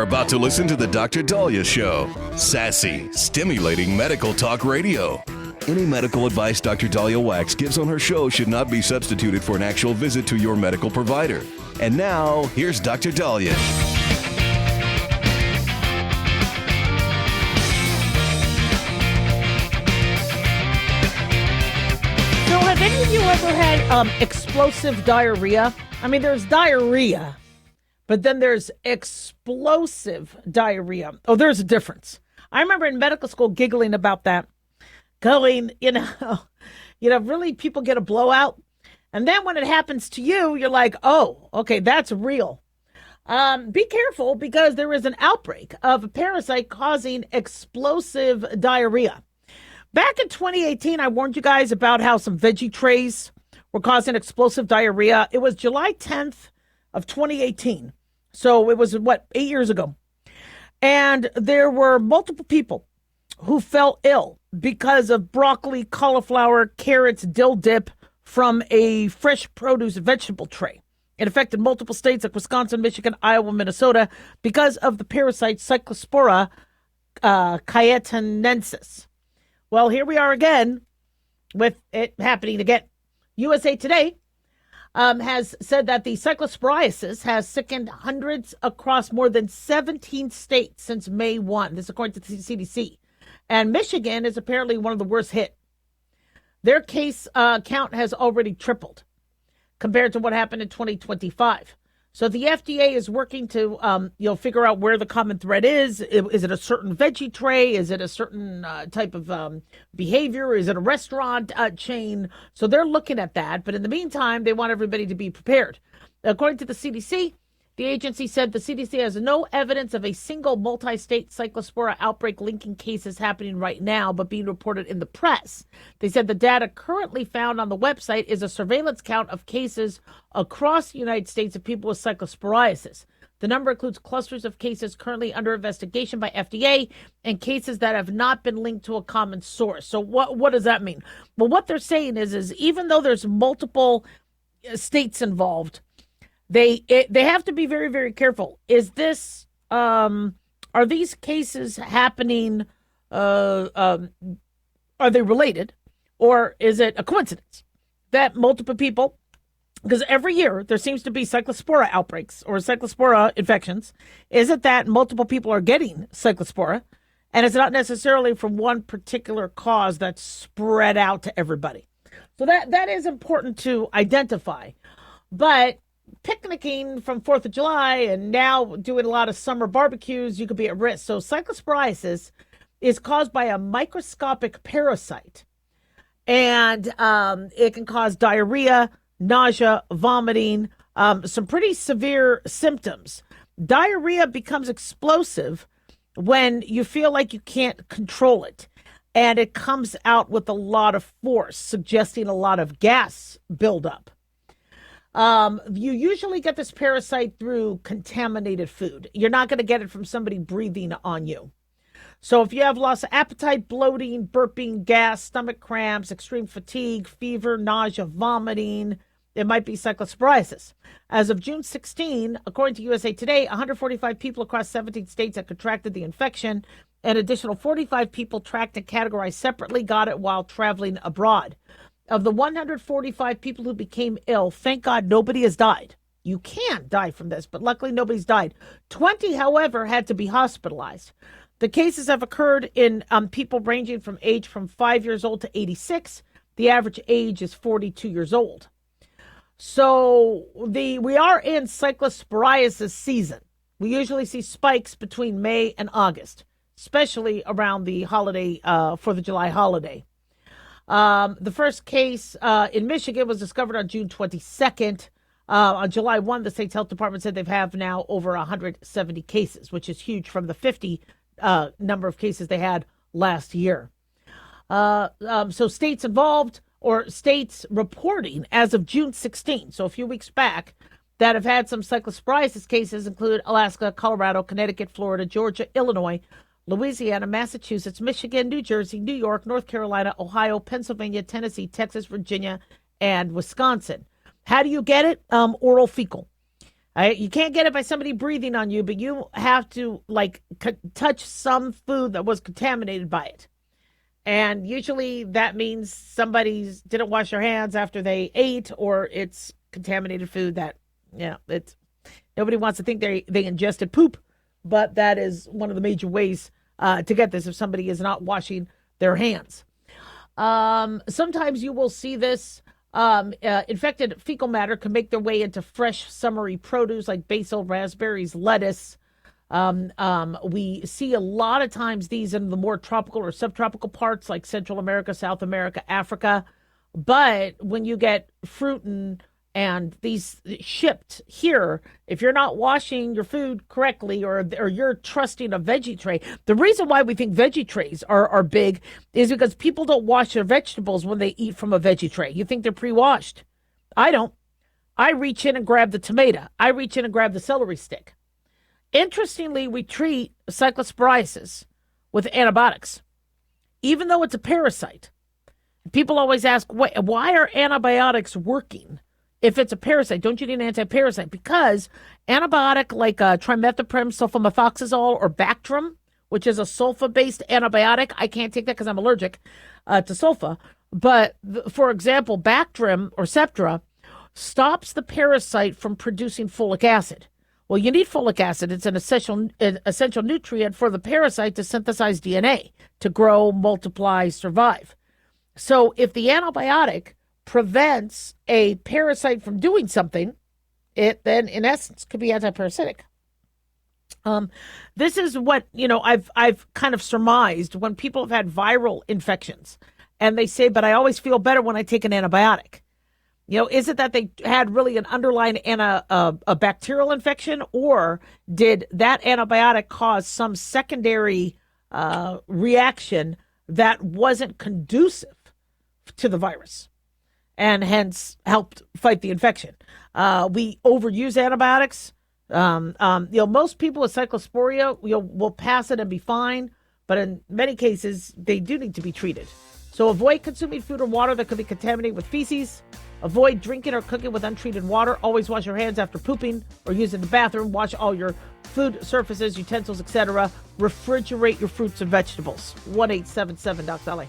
about to listen to the Dr. Dahlia Show. Sassy, stimulating medical talk radio. Any medical advice Dr. Dahlia Wax gives on her show should not be substituted for an actual visit to your medical provider. And now, here's Dr. Dahlia. So have any of you ever had explosive diarrhea? I mean, there's diarrhea, but then there's explosive diarrhea. Oh, there's a difference. I remember in medical school giggling about that, going, really people get a blowout. And then when it happens to you, you're like, oh, okay, that's real. Be careful because there is an outbreak of a parasite causing explosive diarrhea. Back in 2018, I warned you guys about how some veggie trays were causing explosive diarrhea. It was July 10th of 2018. So it was, 8 years ago. And there were multiple people who fell ill because of broccoli, cauliflower, carrots, dill dip from a fresh produce vegetable tray. It affected multiple states like Wisconsin, Michigan, Iowa, Minnesota because of the parasite Cyclospora cayetanensis. Well, here we are again with it happening again. USA Today has said that the cyclosporiasis has sickened hundreds across more than 17 states since May 1. This is according to the CDC. And Michigan is apparently one of the worst hit. Their case count has already tripled compared to what happened in 2025. So the FDA is working to, figure out where the common thread is. Is it a certain veggie tray? Is it a certain type of behavior? Is it a restaurant chain? So they're looking at that. But in the meantime, they want everybody to be prepared. According to the CDC, the agency said the CDC has no evidence of a single multi-state cyclospora outbreak linking cases happening right now, but being reported in the press. They said the data currently found on the website is a surveillance count of cases across the United States of people with cyclosporiasis. The number includes clusters of cases currently under investigation by FDA and cases that have not been linked to a common source. So what does that mean? Well, what they're saying is even though there's multiple states involved, they have to be very, very careful. Is this are these cases happening? Are they related, or is it a coincidence that multiple people? Because every year there seems to be cyclospora outbreaks or cyclospora infections. Is it that multiple people are getting cyclospora, and it's not necessarily from one particular cause that's spread out to everybody? So that is important to identify, but picnicking from 4th of July and now doing a lot of summer barbecues, you could be at risk. So cyclosporiasis is caused by a microscopic parasite, and it can cause diarrhea, nausea, vomiting, some pretty severe symptoms. Diarrhea becomes explosive when you feel like you can't control it, and it comes out with a lot of force, suggesting a lot of gas buildup. You usually get this parasite through contaminated food. You're not going to get it from somebody breathing on you. So if you have loss of appetite, bloating, burping, gas, stomach cramps, extreme fatigue, fever, nausea, vomiting, it might be cyclosporiasis. As of June 16, according to USA Today, 145 people across 17 states have contracted the infection. An additional 45 people tracked and categorized separately got it while traveling abroad. Of the 145 people who became ill, thank God nobody has died. You can die from this, but luckily nobody's died. 20, however, had to be hospitalized. The cases have occurred in people ranging from age from 5 years old to 86. The average age is 42 years old. So we are in cyclosporiasis season. We usually see spikes between May and August, especially around the holiday, 4th of July holiday. The first case in Michigan was discovered on June 22nd. On July 1, the state's health department said they have now over 170 cases, which is huge from the 50 number of cases they had last year. So states involved or states reporting as of June 16, so a few weeks back, that have had some cyclosporiasis cases include Alaska, Colorado, Connecticut, Florida, Georgia, Illinois, Louisiana, Massachusetts, Michigan, New Jersey, New York, North Carolina, Ohio, Pennsylvania, Tennessee, Texas, Virginia, and Wisconsin. How do you get it? Oral fecal. You can't get it by somebody breathing on you, but you have to touch some food that was contaminated by it. And usually that means somebody didn't wash their hands after they ate, or it's contaminated food that, it's nobody wants to think they ingested poop, but that is one of the major ways to get this if somebody is not washing their hands. Sometimes you will see this. Infected fecal matter can make their way into fresh summery produce like basil, raspberries, lettuce. We see a lot of times these in the more tropical or subtropical parts like Central America, South America, Africa. But when you get fruit and these shipped here, if you're not washing your food correctly or you're trusting a veggie tray, the reason why we think veggie trays are big is because people don't wash their vegetables when they eat from a veggie tray. You think they're pre-washed. I don't. I reach in and grab the tomato. I reach in and grab the celery stick. Interestingly, we treat cyclosporiasis with antibiotics, even though it's a parasite. People always ask, why are antibiotics working? If it's a parasite, don't you need an anti-parasite? Because antibiotic like trimethoprim, sulfamethoxazole, or Bactrim, which is a sulfa-based antibiotic, I can't take that because I'm allergic to sulfa. But for example, Bactrim or Septra stops the parasite from producing folic acid. Well, you need folic acid. It's an essential nutrient for the parasite to synthesize DNA, to grow, multiply, survive. So if the antibiotic prevents a parasite from doing something, it then, in essence, could be antiparasitic. This is what, I've kind of surmised when people have had viral infections, and they say, but I always feel better when I take an antibiotic. Is it that they had really an underlying a bacterial infection, or did that antibiotic cause some secondary reaction that wasn't conducive to the virus and hence helped fight the infection? We overuse antibiotics. Most people with cyclosporia will pass it and be fine, but in many cases, they do need to be treated. So avoid consuming food or water that could be contaminated with feces. Avoid drinking or cooking with untreated water. Always wash your hands after pooping or using the bathroom. Wash all your food surfaces, utensils, etc. Refrigerate your fruits and vegetables. 1-877-DOC-LA.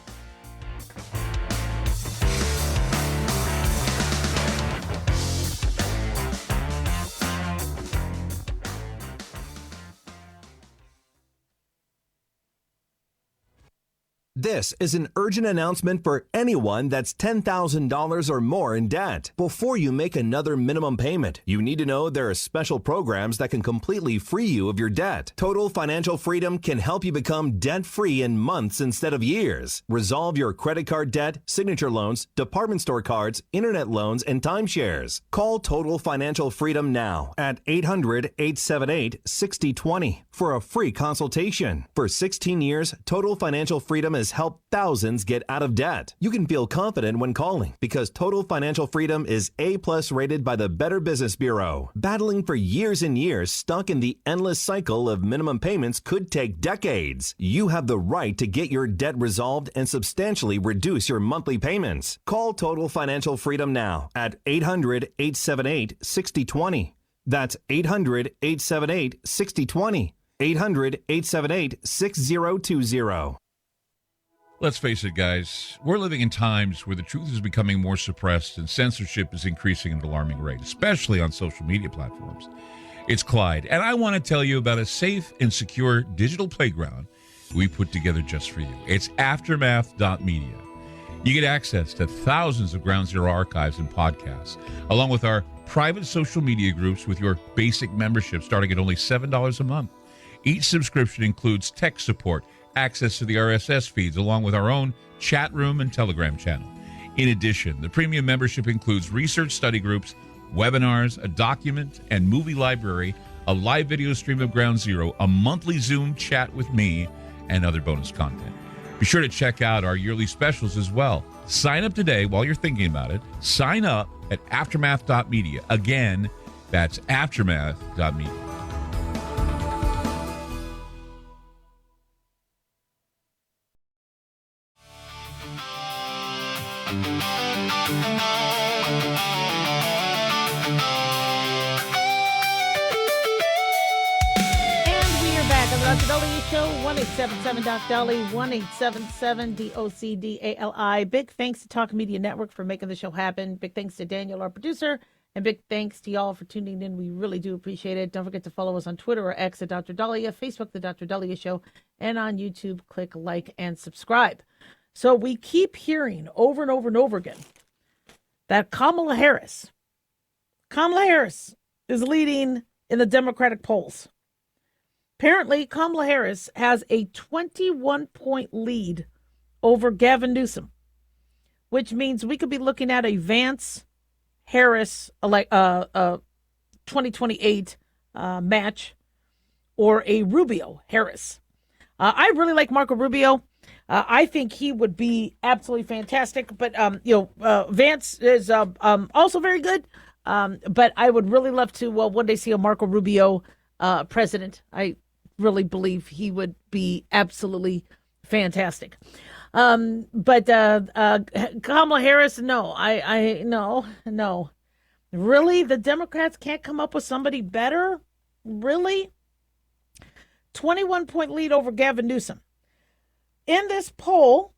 This is an urgent announcement for anyone that's $10,000 or more in debt. Before you make another minimum payment, you need to know there are special programs that can completely free you of your debt. Total Financial Freedom can help you become debt-free in months instead of years. Resolve your credit card debt, signature loans, department store cards, internet loans, and timeshares. Call Total Financial Freedom now at 800-878-6020 for a free consultation. For 16 years, Total Financial Freedom has helped thousands get out of debt. You can feel confident when calling because Total Financial Freedom is A+ rated by the Better Business Bureau. Battling for years and years stuck in the endless cycle of minimum payments could take decades. You have the right to get your debt resolved and substantially reduce your monthly payments. Call Total Financial Freedom now at 800-878-6020. That's 800-878-6020. 800-878-6020. Let's face it, guys, we're living in times where the truth is becoming more suppressed and censorship is increasing at an alarming rate, especially on social media platforms. It's Clyde, and I want to tell you about a safe and secure digital playground we put together just for you. It's Aftermath.media. You get access to thousands of Ground Zero archives and podcasts, along with our private social media groups with your basic membership starting at only $7 a month. Each subscription includes tech support, access to the RSS feeds, along with our own chat room and Telegram channel. In addition, the premium membership includes research study groups, webinars, a document and movie library, a live video stream of Ground Zero, a monthly Zoom chat with me, and other bonus content. Be sure to check out our yearly specials as well. Sign up today while you're thinking about it. Sign up at Aftermath.media. Again, that's Aftermath.media. Dr. Dolly Show, 1-877-Doc-Dolly, 1-877-DOCDALI. Big thanks to Talk Media Network for making the show happen. Big thanks to Daniel, our producer, and big thanks to y'all for tuning in. We really do appreciate it. Don't forget to follow us on Twitter or X at Dr. Dahlia, Facebook, The Dr. Dahlia Show, and on YouTube, click like and subscribe. So we keep hearing over and over and over again that Kamala Harris is leading in the Democratic polls. Apparently, Kamala Harris has a 21-point lead over Gavin Newsom, which means we could be looking at a Vance-Harris 2028 match or a Rubio-Harris. I really like Marco Rubio. I think he would be absolutely fantastic. But, Vance is also very good. But I would really love to one day see a Marco Rubio president. I really believe he would be absolutely fantastic. But Kamala Harris, no. No. Really? The Democrats can't come up with somebody better? Really? 21-point lead over Gavin Newsom. In this poll,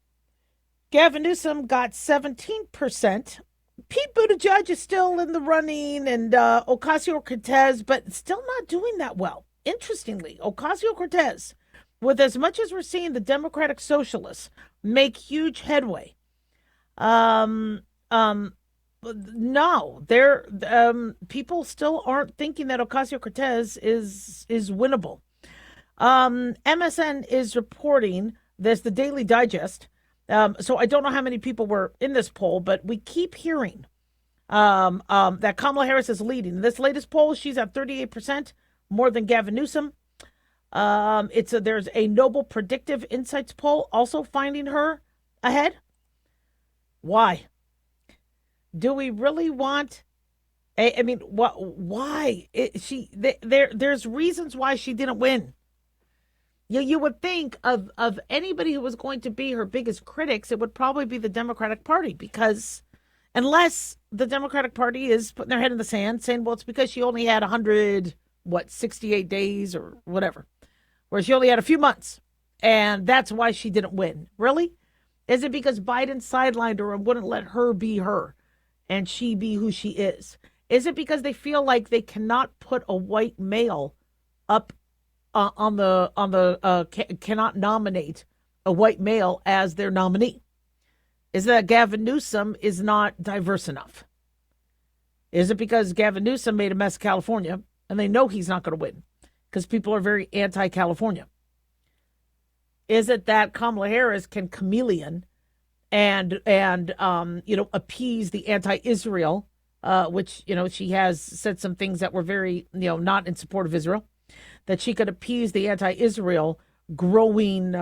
Gavin Newsom got 17%. Pete Buttigieg is still in the running, and Ocasio-Cortez, but still not doing that well. Interestingly, Ocasio-Cortez, with as much as we're seeing the Democratic Socialists make huge headway, no, people still aren't thinking that Ocasio-Cortez is winnable. MSN is reporting this, the Daily Digest. So I don't know how many people were in this poll, but we keep hearing that Kamala Harris is leading. In this latest poll, she's at 38%, more than Gavin Newsom. There's a Noble Predictive Insights poll also finding her ahead. Why? Do we really want? Why? There's reasons why she didn't win. You would think of anybody who was going to be her biggest critics, it would probably be the Democratic Party, because unless the Democratic Party is putting their head in the sand saying, well, it's because she only had 68 days or whatever, where she only had a few months, and that's why she didn't win. Really? Is it because Biden sidelined her and wouldn't let her be her and she be who she is? Is it because they feel like they cannot put a white male up cannot nominate a white male as their nominee? Is that Gavin Newsom is not diverse enough? Is it because Gavin Newsom made a mess of California and they know he's not going to win because people are very anti-California? Is it that Kamala Harris can chameleon and appease the anti-Israel, which, she has said some things that were very, not in support of Israel, that she could appease the anti-Israel growing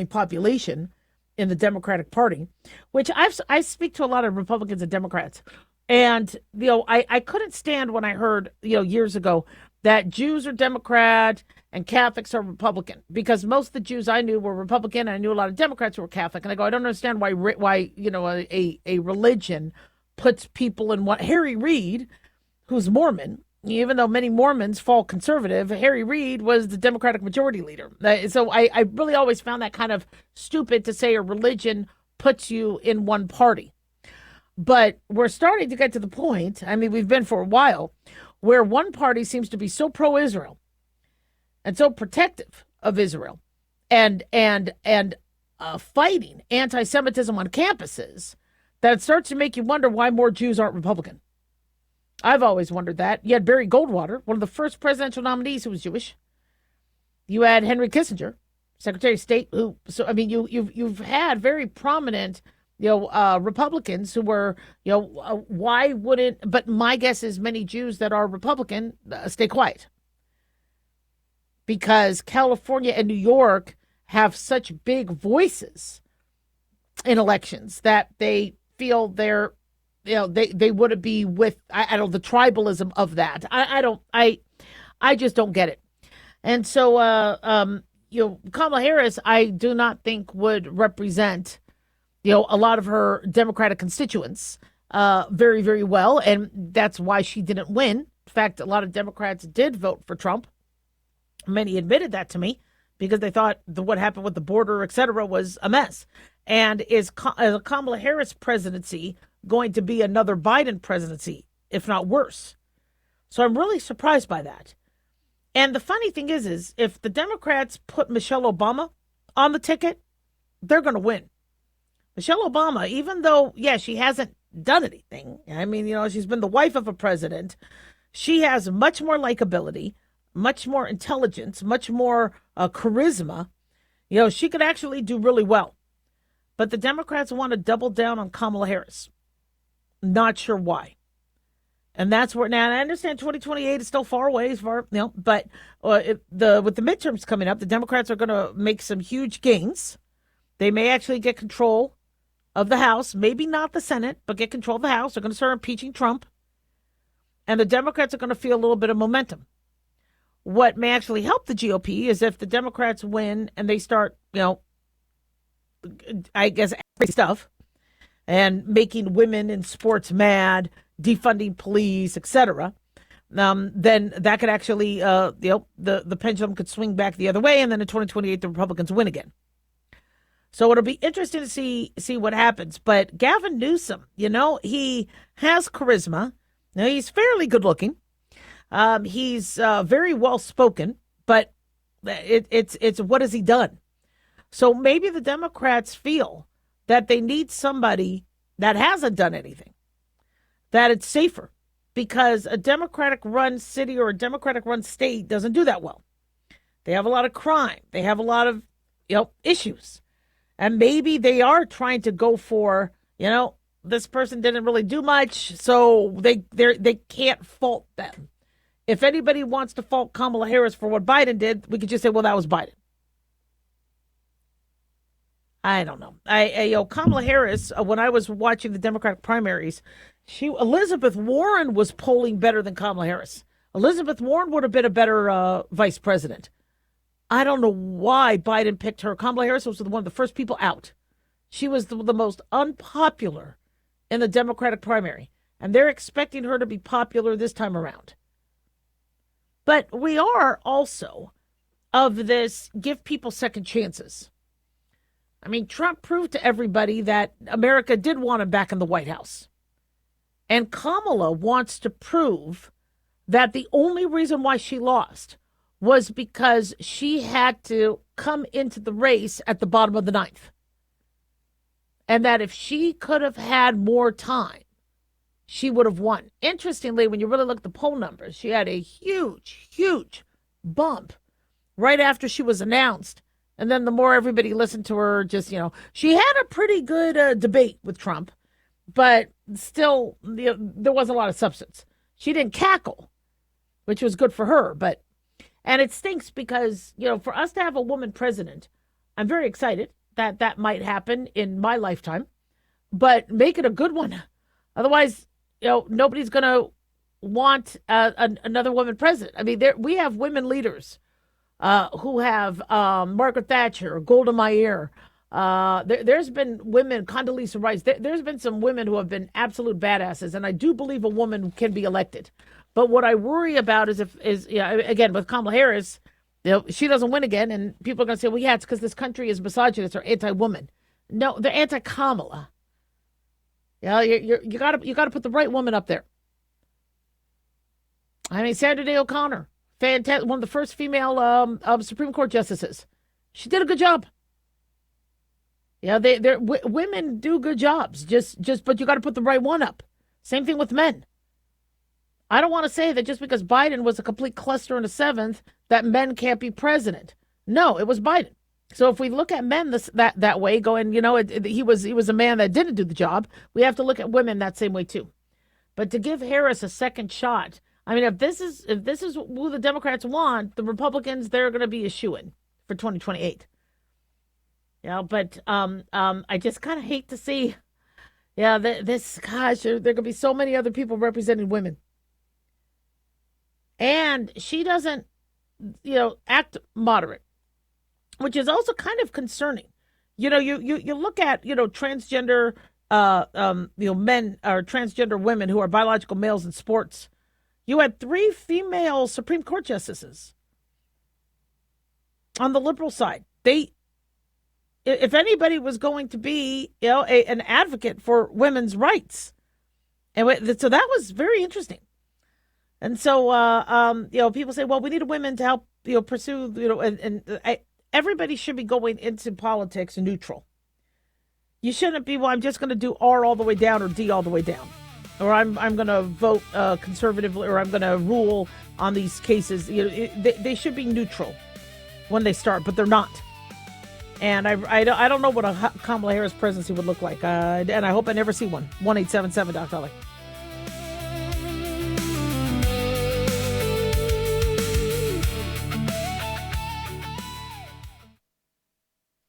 population in the Democratic Party, which I speak to a lot of Republicans and Democrats. And, I couldn't stand when I heard, years ago that Jews are Democrat and Catholics are Republican, because most of the Jews I knew were Republican. And I knew a lot of Democrats who were Catholic. And I go, I don't understand why a religion puts people in what. Harry Reid, who's Mormon, even though many Mormons fall conservative, Harry Reid was the Democratic Majority Leader. So I really always found that kind of stupid to say a religion puts you in one party. But we're starting to get to the point, we've been for a while, where one party seems to be so pro-Israel and so protective of Israel and fighting anti-Semitism on campuses that it starts to make you wonder why more Jews aren't Republican. I've always wondered that. You had Barry Goldwater, one of the first presidential nominees who was Jewish. You had Henry Kissinger, Secretary of State, you've had very prominent, Republicans who were, why wouldn't, but my guess is many Jews that are Republican stay quiet. Because California and New York have such big voices in elections that they feel they're, they would be with, I don't know, the tribalism of that. I just don't get it. And so, Kamala Harris, I do not think would represent, a lot of her Democratic constituents very, very well. And that's why she didn't win. In fact, a lot of Democrats did vote for Trump Many admitted that to me because they thought what happened with the border, et cetera, was a mess. And is a Kamala Harris presidency going to be another Biden presidency, if not worse? So I'm really surprised by that. And the funny thing is if the Democrats put Michelle Obama on the ticket, they're going to win. Michelle Obama, even though, she hasn't done anything. I mean, she's been the wife of a president. She has much more likability, much more intelligence, much more charisma. She could actually do really well. But the Democrats want to double down on Kamala Harris. Not sure why. And that's where, now I understand 2028 is still far away, but with the midterms coming up, the Democrats are going to make some huge gains. They may actually get control of the House, maybe not the Senate, but get control of the House. They're going to start impeaching Trump. And the Democrats are going to feel a little bit of momentum. What may actually help the GOP is if the Democrats win and they start, I guess, stuff and making women in sports mad, defunding police, etc. Then that could actually, the pendulum could swing back the other way, and then in 2028 the Republicans win again. So it'll be interesting to see what happens. But Gavin Newsom, he has charisma. Now he's fairly good looking. He's very well spoken, but it's what has he done? So maybe the Democrats feel that they need somebody that hasn't done anything, that it's safer, because a Democratic-run city or a Democratic-run state doesn't do that well. They have a lot of crime. They have a lot of issues. And maybe they are trying to go for, this person didn't really do much, so they can't fault them. If anybody wants to fault Kamala Harris for what Biden did, we could just say, well, that was Biden. I don't know. Kamala Harris, when I was watching the Democratic primaries, Elizabeth Warren was polling better than Kamala Harris. Elizabeth Warren would have been a better vice president. I don't know why Biden picked her. Kamala Harris was one of the first people out. She was the most unpopular in the Democratic primary, and they're expecting her to be popular this time around. But we are also of this give people second chances. I mean, Trump proved to everybody that America did want him back in the White House. And Kamala wants to prove that the only reason why she lost was because she had to come into the race at the bottom of the ninth. And that if she could have had more time, she would have won. Interestingly, when you really look at the poll numbers, she had a huge, huge bump right after she was announced. And then the more everybody listened to her, she had a pretty good debate with Trump, but still, there wasn't a lot of substance. She didn't cackle, which was good for her. And it stinks because, for us to have a woman president, I'm very excited that might happen in my lifetime, but make it a good one. Otherwise, nobody's going to want another woman president. I mean, we have women leaders who have Margaret Thatcher, Golda Meir. There's been women, Condoleezza Rice. There's been some women who have been absolute badasses, and I do believe a woman can be elected. But what I worry about is again, with Kamala Harris, she doesn't win again, and people are going to say, well, yeah, it's because this country is misogynist or anti-woman. No, they're anti-Kamala. You got to put the right woman up there. I mean, Sandra Day O'Connor, fantastic, one of the first female Supreme Court justices. She did a good job. Women do good jobs. But you got to put the right one up. Same thing with men. I don't want to say that just because Biden was a complete cluster in the seventh, that men can't be president. No, it was Biden. So if we look at men that way, going, he was a man that didn't do the job, we have to look at women that same way too. But to give Harris a second shot, I mean, if this is who the Democrats want, the Republicans, they're going to be a shoo-in for 2028. But I just kind of hate to see, there are going to be so many other people representing women. And she doesn't, act moderate, which is also kind of concerning. You look at, transgender, men or transgender women who are biological males in sports. You had 3 female Supreme Court justices. on the liberal side. If anybody was going to be, an advocate for women's rights, and so that was very interesting. And so, people say, well, we need women to help, pursue, everybody should be going into politics neutral. You shouldn't be, well, I'm just going to do R all the way down or D all the way down. Or I'm going to vote conservatively, or I'm going to rule on these cases. They should be neutral when they start, but they're not. And I don't know what a Kamala Harris presidency would look like. And I hope I never see one. 1-877 Dr. Dolly.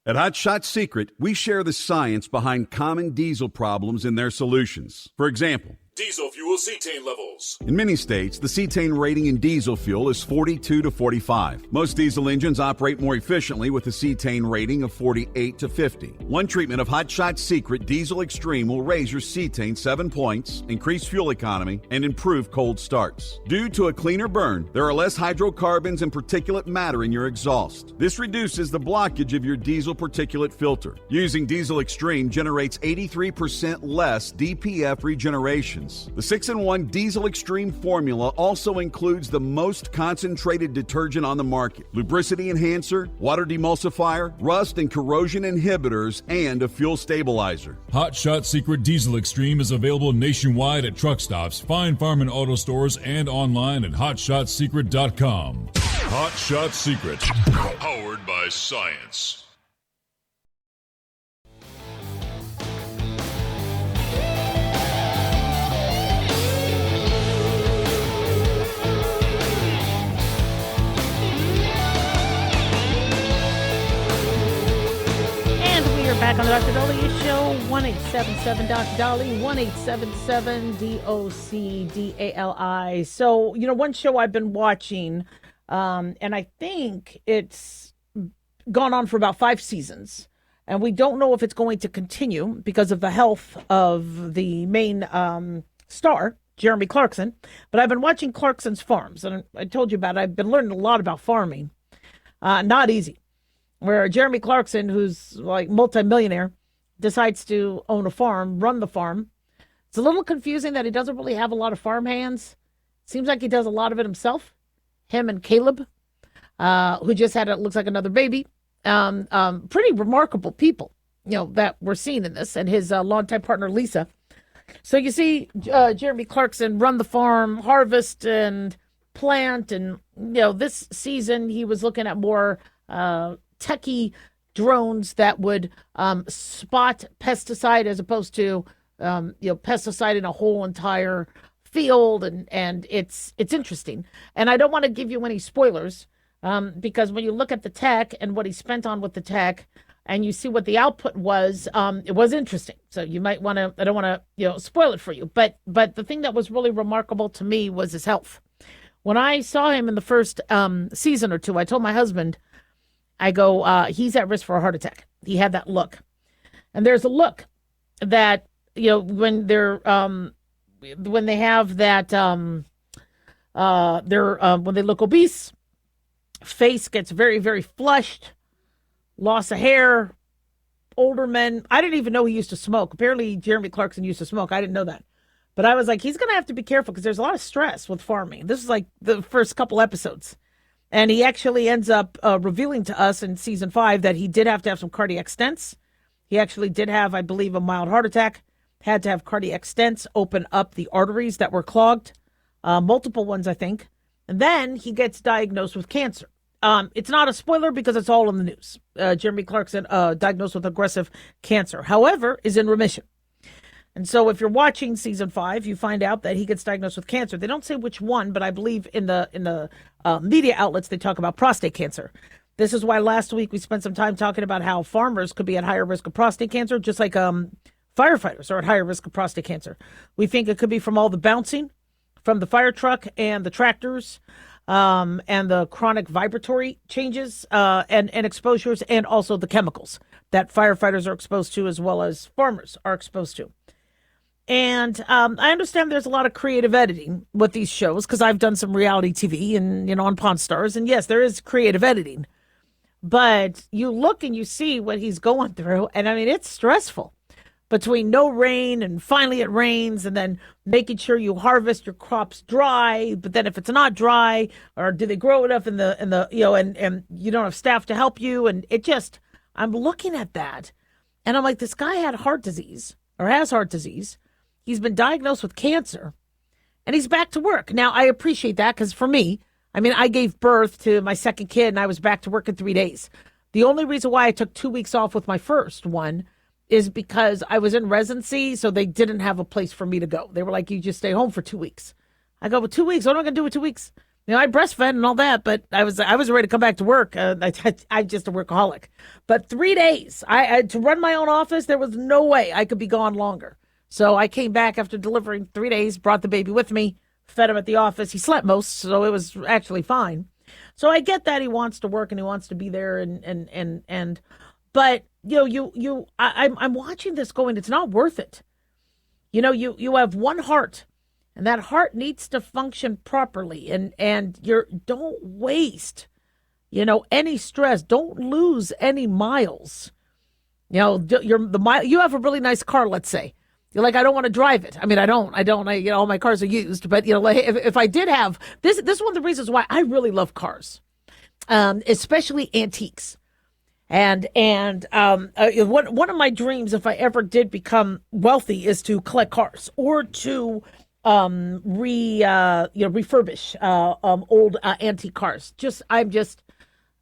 At Hot Shot Secret, we share the science behind common diesel problems and their solutions. For example, diesel fuel cetane levels. in many states, the cetane rating in diesel fuel is 42 to 45. Most diesel engines operate more efficiently with a cetane rating of 48 to 50. One treatment of Hot Shot Secret Diesel Extreme will raise your cetane 7 points, increase fuel economy, and improve cold starts. Due to a cleaner burn, there are less hydrocarbons and particulate matter in your exhaust. This reduces the blockage of your diesel particulate filter. Using Diesel Extreme generates 83% less DPF regeneration. The 6-in-1 Diesel Extreme formula also includes the most concentrated detergent on the market, lubricity enhancer, water demulsifier, rust and corrosion inhibitors, and a fuel stabilizer. Hot Shot Secret Diesel Extreme is available nationwide at truck stops, fine farm and auto stores, and online at hotshotsecret.com. Hot Shot Secret. Powered by science. Back on the Dr. Dolly Show, 1-877 Dr. Dolly, 1-877-DOC-DALI. So, one show I've been watching, and I think it's gone on for about 5 seasons, and we don't know if it's going to continue because of the health of the main star, Jeremy Clarkson. But I've been watching Clarkson's Farms, and I told you about it. I've been learning a lot about farming. Not easy. Where Jeremy Clarkson, who's like multimillionaire, decides to own a farm, run the farm. It's a little confusing that he doesn't really have a lot of farm hands. Seems like he does a lot of it himself. Him and Caleb, who just had, it looks like, another baby. Pretty remarkable people, that we're seeing in this, and his longtime partner, Lisa. So you see Jeremy Clarkson run the farm, harvest and plant. And, this season he was looking at more techie drones that would spot pesticide as opposed to pesticide in a whole entire field, and it's interesting. And I don't want to give you any spoilers because when you look at the tech and what he spent on with the tech and you see what the output was, it was interesting. So you might want to, I don't want to spoil it for you, but the thing that was really remarkable to me was his health. When I saw him in the first season or two, I told my husband, I go, he's at risk for a heart attack. He had that look. And there's a look that, when they're, when they have that, when they look obese, face gets very, very flushed, loss of hair, older men. I didn't even know he used to smoke. Apparently Jeremy Clarkson used to smoke. I didn't know that. But I was like, he's going to have to be careful because there's a lot of stress with farming. This is like the first couple episodes. And he actually ends up revealing to us in season 5 that he did have to have some cardiac stents. He actually did have, I believe, a mild heart attack, had to have cardiac stents open up the arteries that were clogged, multiple ones, I think. And then he gets diagnosed with cancer. It's not a spoiler because it's all in the news. Jeremy Clarkson diagnosed with aggressive cancer, however, is in remission. And so if you're watching season 5, you find out that he gets diagnosed with cancer. They don't say which one, but I believe in the media outlets, they talk about prostate cancer. This is why last week we spent some time talking about how farmers could be at higher risk of prostate cancer, just like firefighters are at higher risk of prostate cancer. We think it could be from all the bouncing from the fire truck and the tractors and the chronic vibratory changes and exposures, and also the chemicals that firefighters are exposed to as well as farmers are exposed to. And I understand there's a lot of creative editing with these shows because I've done some reality TV and, on Pawn Stars. And yes, there is creative editing. But you look and you see what he's going through. And I mean, it's stressful between no rain and finally it rains and then making sure you harvest your crops dry. But then if it's not dry, or do they grow enough in the, and you don't have staff to help you. And it just, I'm looking at that and I'm like, this guy had heart disease or has heart disease. He's been diagnosed with cancer and he's back to work. Now, I appreciate that because for me, I mean, I gave birth to my second kid and I was back to work in 3 days. The only reason why I took 2 weeks off with my first one is because I was in residency, so they didn't have a place for me to go. They were like, you just stay home for 2 weeks. I go, well, 2 weeks? What am I going to do with 2 weeks? I breastfed and all that, but I was ready to come back to work. I'm just a workaholic. But 3 days, I to run my own office, there was no way I could be gone longer. So I came back after delivering 3 days, brought the baby with me, fed him at the office. He slept most, so it was actually fine. So I get that he wants to work and he wants to be there but I'm watching this going, it's not worth it. You have one heart and that heart needs to function properly and don't waste, any stress. Don't lose any miles. You have a really nice car, let's say. You're like, I don't want to drive it. I mean, I don't, all my cars are used, but like if I did have this is one of the reasons why I really love cars, especially antiques. And one of my dreams, if I ever did become wealthy, is to collect cars or to refurbish old antique cars.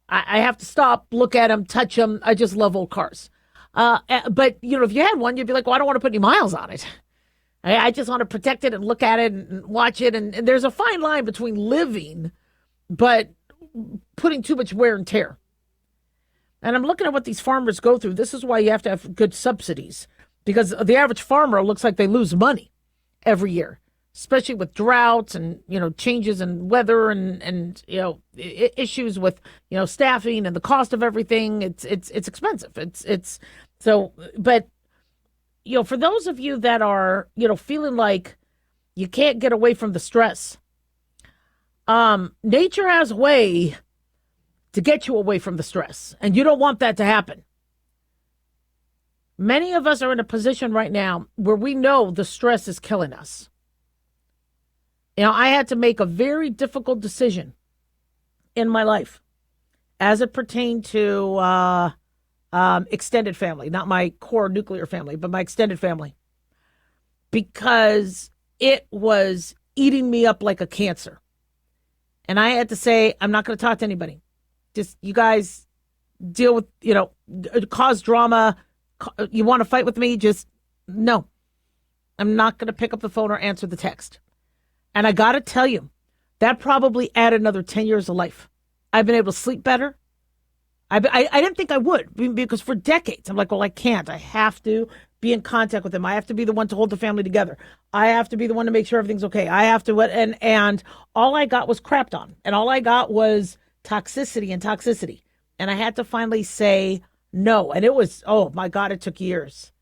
I have to stop, look at them, touch them. I just love old cars. But if you had one, you'd be like, well, I don't want to put any miles on it. I just want to protect it and look at it and watch it. And there's a fine line between living, but putting too much wear and tear. And I'm looking at what these farmers go through. This is why you have to have good subsidies, because the average farmer looks like they lose money every year, especially with droughts and, changes in weather and issues with, staffing and the cost of everything. It's expensive. But for those of you that are, feeling like you can't get away from the stress, nature has a way to get you away from the stress, and you don't want that to happen. Many of us are in a position right now where we know the stress is killing us. I had to make a very difficult decision in my life as it pertained to extended family, not my core nuclear family, but my extended family, because it was eating me up like a cancer. And I had to say, I'm not going to talk to anybody. Just you guys deal with, cause drama. You want to fight with me? Just no. I'm not going to pick up the phone or answer the text. And I got to tell you, that probably added another 10 years of life. I've been able to sleep better. I didn't think I would, because for decades, I'm like, well, I can't. I have to be in contact with them. I have to be the one to hold the family together. I have to be the one to make sure everything's okay. I have to, and all I got was crapped on. And all I got was toxicity. And I had to finally say no. And it was, oh my God, it took years.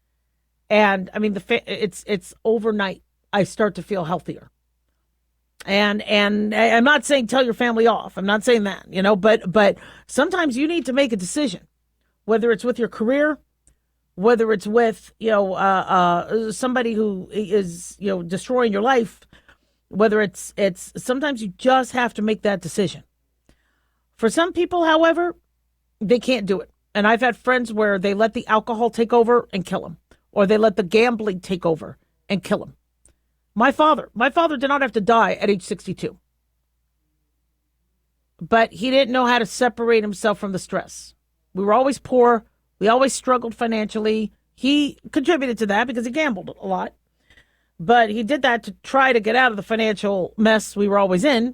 And I mean, it's overnight. I start to feel healthier. And I'm not saying tell your family off. I'm not saying that, but sometimes you need to make a decision, whether it's with your career, whether it's with, somebody who is, destroying your life, whether it's sometimes you just have to make that decision. For some people, however, they can't do it. And I've had friends where they let the alcohol take over and kill them, or they let the gambling take over and kill them. My father did not have to die at age 62. But he didn't know how to separate himself from the stress. We were always poor. We always struggled financially. He contributed to that because he gambled a lot. But he did that to try to get out of the financial mess we were always in.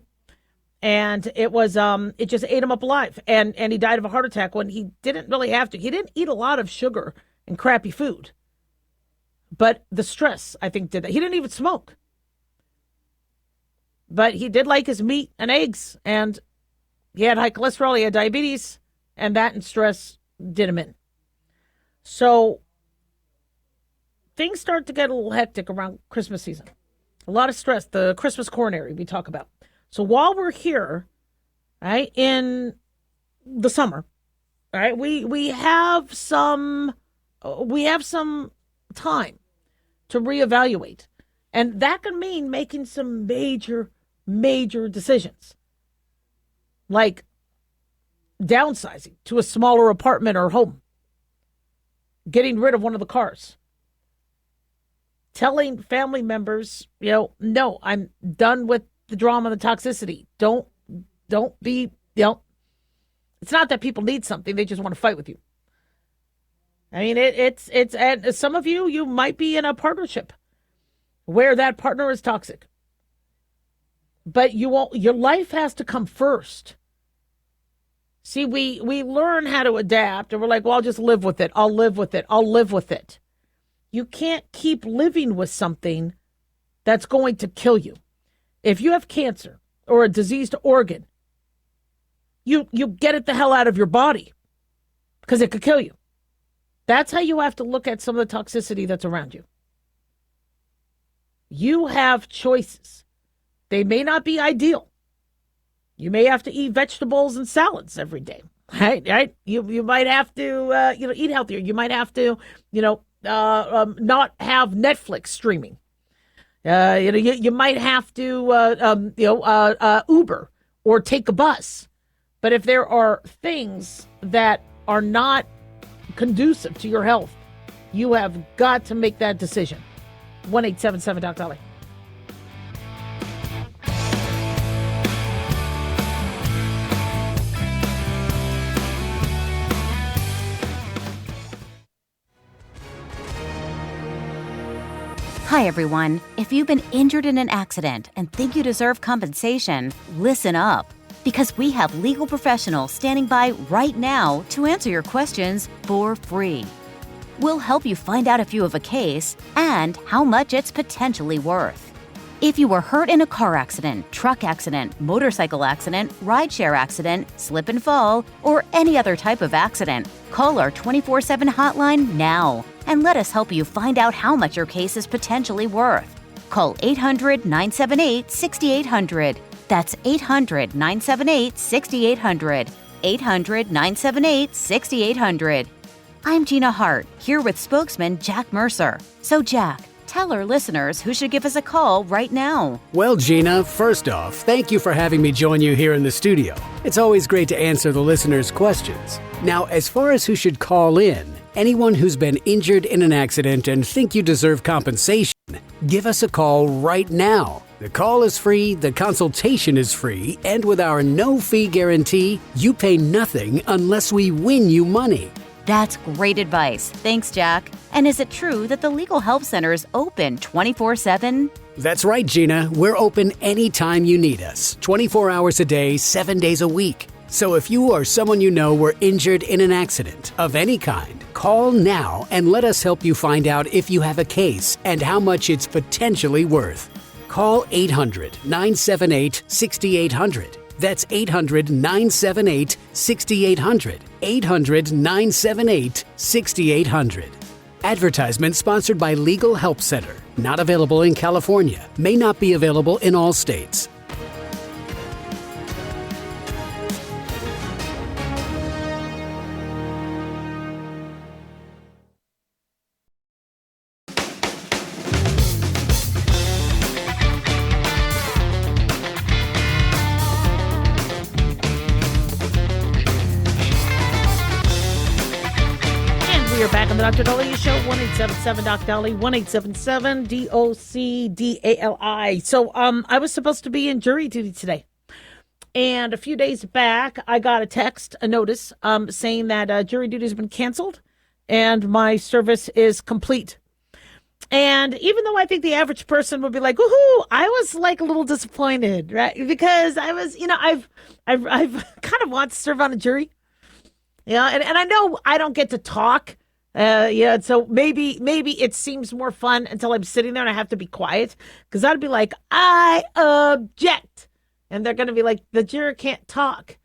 And it was, it just ate him up alive. And he died of a heart attack when he didn't really have to. He didn't eat a lot of sugar and crappy food. But the stress, I think, did that. He didn't even smoke. But he did like his meat and eggs. And he had high cholesterol. He had diabetes. And that and stress did him in. So things start to get a little hectic around Christmas season. A lot of stress. The Christmas coronary we talk about. So while we're here, right, in the summer, All right, we have some time to reevaluate, and that can mean making some major decisions, like downsizing to a smaller apartment or home, getting rid of one of the cars, telling family members, no, I'm done with the drama and the toxicity. Don't be, it's not that people need something, they just want to fight with you. I mean, it's and some of you might be in a partnership where that partner is toxic. But your life has to come first. See, we learn how to adapt, and we're like, well, I'll just live with it. I'll live with it. You can't keep living with something that's going to kill you. If you have cancer or a diseased organ, you get it the hell out of your body because it could kill you. That's how you have to look at some of the toxicity that's around you. You have choices. They may not be ideal. You may have to eat vegetables and salads every day, right? You might have to, eat healthier. You might have to, not have Netflix streaming. You might have to, Uber or take a bus. But if there are things that are not conducive to your health, you have got to make that decision. 1-877-DOC-DOLLY. Hi, everyone. If you've been injured in an accident and think you deserve compensation, listen up. Because we have legal professionals standing by right now to answer your questions for free. We'll help you find out if you have a case and how much it's potentially worth. If you were hurt in a car accident, truck accident, motorcycle accident, rideshare accident, slip and fall, or any other type of accident, call our 24/7 hotline now and let us help you find out how much your case is potentially worth. Call 800-978-6800. That's 800-978-6800. 800-978-6800. I'm Gina Hart, here with spokesman Jack Mercer. So, Jack, tell our listeners who should give us a call right now. Well, Gina, first off, thank you for having me join you here in the studio. It's always great to answer the listeners' questions. Now, as far as who should call in, anyone who's been injured in an accident and think you deserve compensation, give us a call right now. The call is free, the consultation is free, and with our no-fee guarantee, you pay nothing unless we win you money. That's great advice. Thanks, Jack. And is it true that the Legal Help Center is open 24/7? That's right, Gina. We're open anytime you need us, 24 hours a day, 7 days a week. So if you or someone you know were injured in an accident of any kind, call now and let us help you find out if you have a case and how much it's potentially worth. Call 800-978-6800. That's 800-978-6800. 800-978-6800. Advertisement sponsored by Legal Help Center. Not available in California. May not be available in all states. We are back on the Dr. Dolly Show, 1-877-DOC-DOLLY, 1-877-DOC-DALI. So I was supposed to be in jury duty today. And a few days back, I got a notice saying that jury duty has been canceled and my service is complete. And even though I think the average person would be like, woohoo, I was like a little disappointed, right? Because I was, I've kind of want to serve on a jury. Yeah, and I know I don't get to talk. So maybe it seems more fun until I'm sitting there and I have to be quiet, because I'd be like, I object. And they're going to be like, the juror can't talk.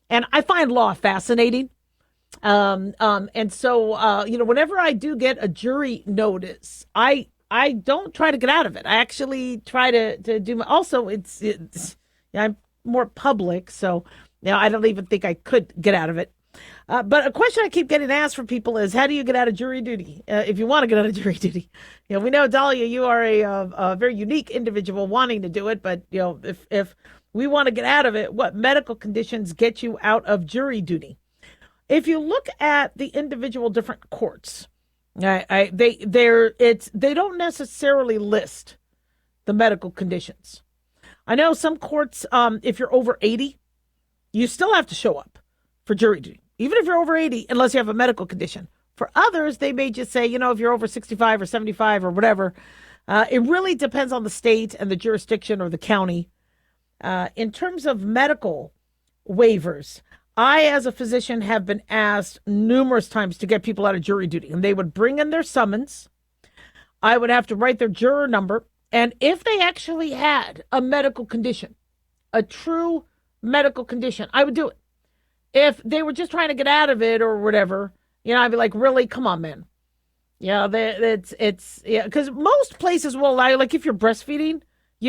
And I find law fascinating. And so, whenever I do get a jury notice, I don't try to get out of it. I actually try to do also it's I'm more public. So, I don't even think I could get out of it. But a question I keep getting asked from people is, how do you get out of jury duty? If you want to get out of jury duty, we know, Dahlia, you are a very unique individual wanting to do it. But if we want to get out of it, what medical conditions get you out of jury duty? If you look at the individual different courts, they don't necessarily list the medical conditions. I know some courts, if you're over 80, you still have to show up for jury duty, even if you're over 80, unless you have a medical condition. For others, they may just say, if you're over 65 or 75 or whatever, it really depends on the state and the jurisdiction or the county. In terms of medical waivers, I, as a physician, have been asked numerous times to get people out of jury duty, and they would bring in their summons. I would have to write their juror number. And if they actually had a medical condition, a true medical condition, I would do it. If they were just trying to get out of it or whatever, I'd be like, really? Come on, man. Because most places will allow you, like if you're breastfeeding,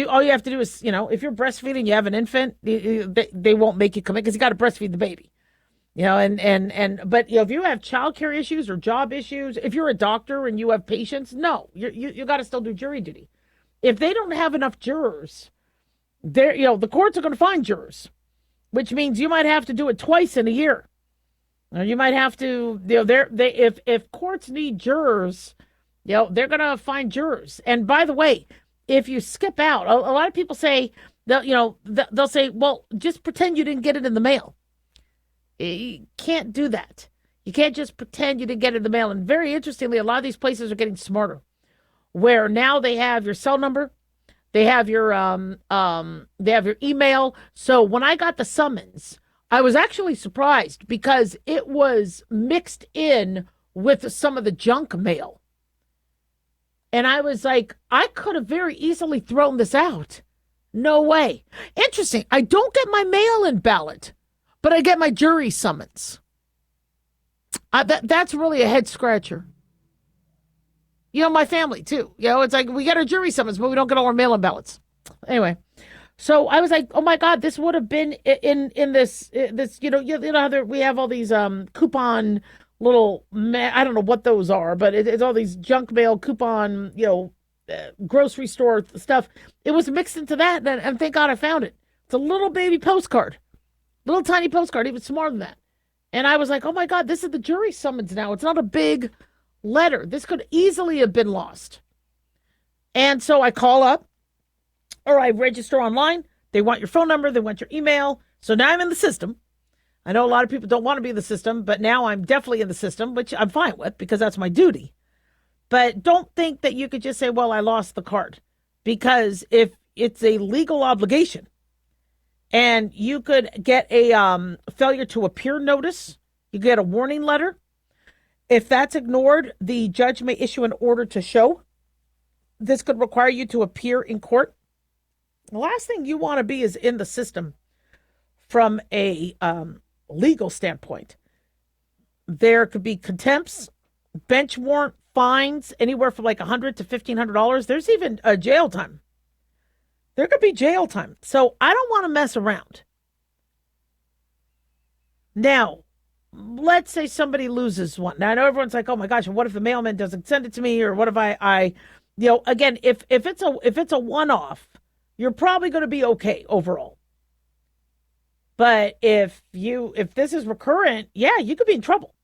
all you have to do is, if you're breastfeeding, you have an infant, they won't make you come in because you got to breastfeed the baby. But if you have childcare issues or job issues, if you're a doctor and you have patients, no, you got to still do jury duty. If they don't have enough jurors, the courts are going to find jurors, which means you might have to do it twice in a year. Or you might have to, if courts need jurors, they're going to find jurors. And by the way, if you skip out, a lot of people say, they'll say, well, just pretend you didn't get it in the mail. You can't do that. You can't just pretend you didn't get it in the mail. And very interestingly, a lot of these places are getting smarter, where now they have your cell number, they have your email. So when I got the summons, I was actually surprised because it was mixed in with some of the junk mail. And I was like, I could have very easily thrown this out. No way. Interesting. I don't get my mail-in ballot, but I get my jury summons. That's really a head scratcher. My family too. It's like we get our jury summons, but we don't get all our mail-in ballots. Anyway, so I was like, oh my God, this would have been in this how we have all these coupon little, I don't know what those are, but it's all these junk mail coupon, grocery store stuff. It was mixed into that, and thank God I found it. It's a little baby postcard, little tiny postcard, even smaller than that. And I was like, oh my God, this is the jury summons now. It's not a big letter. This could easily have been lost. And so I call up or I register online. They want your phone number. They want your email. So now I'm in the system. I know a lot of people don't want to be in the system, but now I'm definitely in the system, which I'm fine with because that's my duty. But don't think that you could just say, well, I lost the card, because if it's a legal obligation and you could get a failure to appear notice, you get a warning letter. If that's ignored, the judge may issue an order to show. This could require you to appear in court. The last thing you want to be is in the system from a legal standpoint. There could be contempts, bench warrant, fines, anywhere from like $100 to $1,500. There's even a jail time. There could be jail time. So I don't want to mess around. Now, let's say somebody loses one. Now I know everyone's like, "Oh my gosh, what if the mailman doesn't send it to me, or what if I again, if it's a one-off, you're probably going to be okay overall. But if this is recurrent, yeah, you could be in trouble.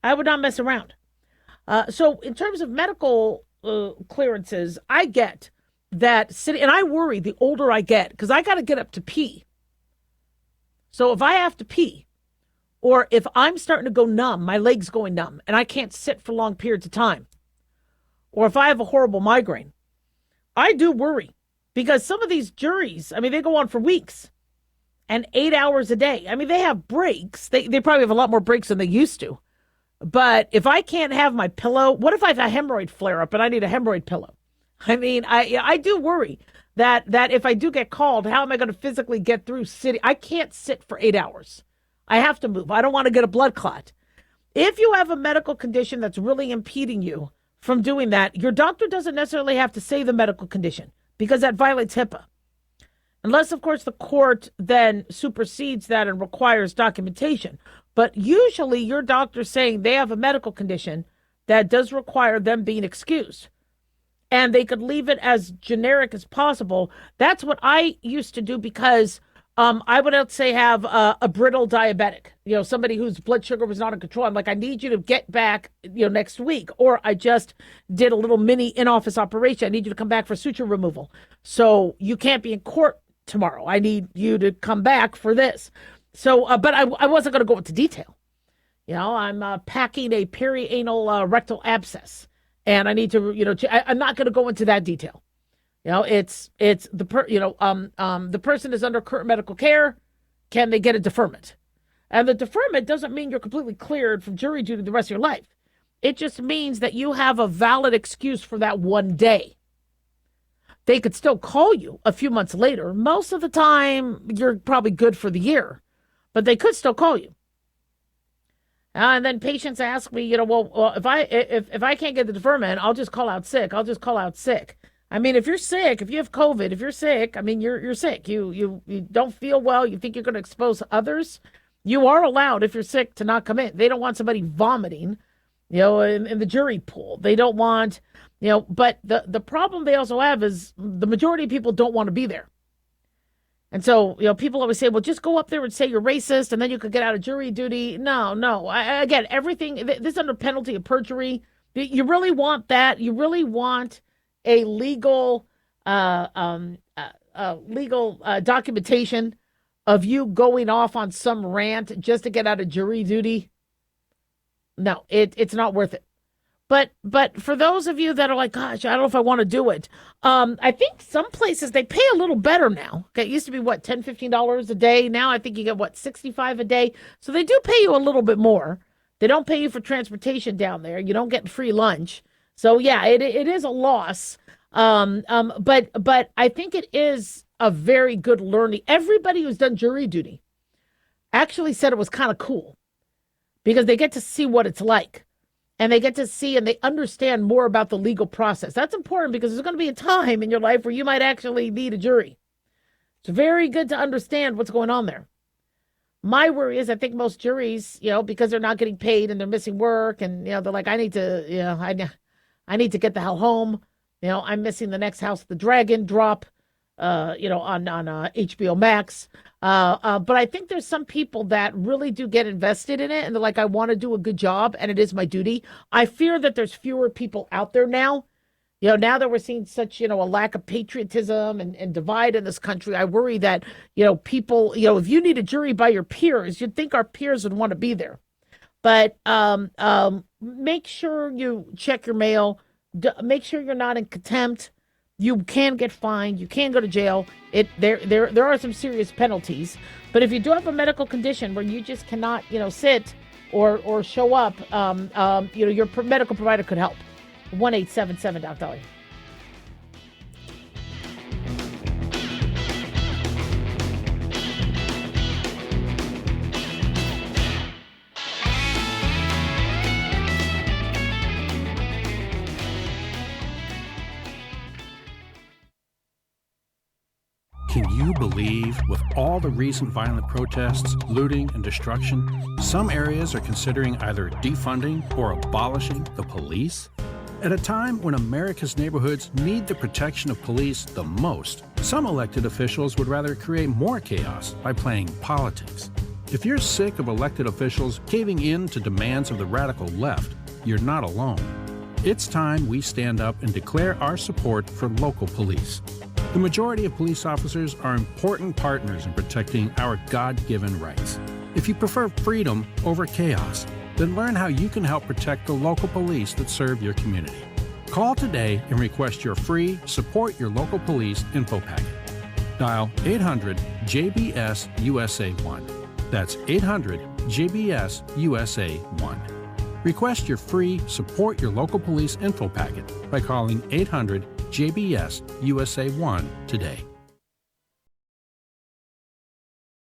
I would not mess around. So in terms of medical clearances, I get that city, and I worry the older I get because I got to get up to pee. So if I have to pee, or if I'm starting to go numb, my leg's going numb, and I can't sit for long periods of time, or if I have a horrible migraine, I do worry because some of these juries, I mean, they go on for weeks and 8 hours a day. I mean, they have breaks. They probably have a lot more breaks than they used to. But if I can't have my pillow, what if I have a hemorrhoid flare up and I need a hemorrhoid pillow? I mean, I do worry that if I do get called, how am I going to physically get through city? I can't sit for 8 hours. I have to move. I don't want to get a blood clot. If you have a medical condition that's really impeding you from doing that, your doctor doesn't necessarily have to say the medical condition because that violates HIPAA. Unless, of course, the court then supersedes that and requires documentation. But usually your doctor's saying they have a medical condition that does require them being excused. And they could leave it as generic as possible. That's what I used to do because I would, let's say, have a brittle diabetic, somebody whose blood sugar was not in control. I'm like, I need you to get back, next week. Or I just did a little mini in-office operation. I need you to come back for suture removal. So you can't be in court tomorrow. I need you to come back for this. So, but I wasn't going to go into detail. I'm packing a perianal rectal abscess. And I need to, I'm not going to go into that detail. It's the person is under current medical care. Can they get a deferment? And the deferment doesn't mean you're completely cleared from jury duty the rest of your life. It just means that you have a valid excuse for that one day. They could still call you a few months later. Most of the time, you're probably good for the year, but they could still call you. And then patients ask me, well, if I can't get the deferment, I'll just call out sick. I mean, if you're sick, if you have COVID, if you're sick, I mean, you're sick. You don't feel well. You think you're going to expose others. You are allowed, if you're sick, to not come in. They don't want somebody vomiting, in the jury pool. They don't want, but the problem they also have is the majority of people don't want to be there. And so, people always say, well, just go up there and say you're racist and then you could get out of jury duty. No. Again, everything, this is under penalty of perjury. You really want that? You really want a legal documentation of you going off on some rant just to get out of jury duty? No, it's not worth it. But for those of you that are like, gosh, I don't know if I want to do it. I think some places they pay a little better now. Okay, it used to be $10, $15 a day. Now I think you get $65 a day. So they do pay you a little bit more. They don't pay you for transportation down there. You don't get free lunch. So yeah, it is a loss. But I think it is a very good learning. Everybody who's done jury duty actually said it was kind of cool because they get to see what it's like. And they get to see and they understand more about the legal process. That's important because there's going to be a time in your life where you might actually need a jury. It's very good to understand what's going on there. My worry is I think most juries, because they're not getting paid and they're missing work and, they're like, I need to get the hell home. I'm missing the next House of the Dragon drop, on HBO Max. But I think there's some people that really do get invested in it and they're like, I want to do a good job and it is my duty. I fear that there's fewer people out there now. Now that we're seeing such, a lack of patriotism and divide in this country, I worry that, people, if you need a jury by your peers, you'd think our peers would want to be there. But make sure you check your mail. Make sure you're not in contempt. You can get fined. You can go to jail. There are some serious penalties. But if you do have a medical condition where you just cannot, sit or show up, your medical provider could help. 1-877-DOC-DOLLAR. Can you believe, with all the recent violent protests, looting, and destruction, some areas are considering either defunding or abolishing the police? At a time when America's neighborhoods need the protection of police the most, some elected officials would rather create more chaos by playing politics. If you're sick of elected officials caving in to demands of the radical left, you're not alone. It's time we stand up and declare our support for local police. The majority of police officers are important partners in protecting our God-given rights. If you prefer freedom over chaos, then learn how you can help protect the local police that serve your community. Call today and request your free Support Your Local Police info packet. Dial 800-JBS-USA-1. That's 800-JBS-USA-1. Request your free Support Your Local Police info packet by calling 800-JBS-USA-1 today.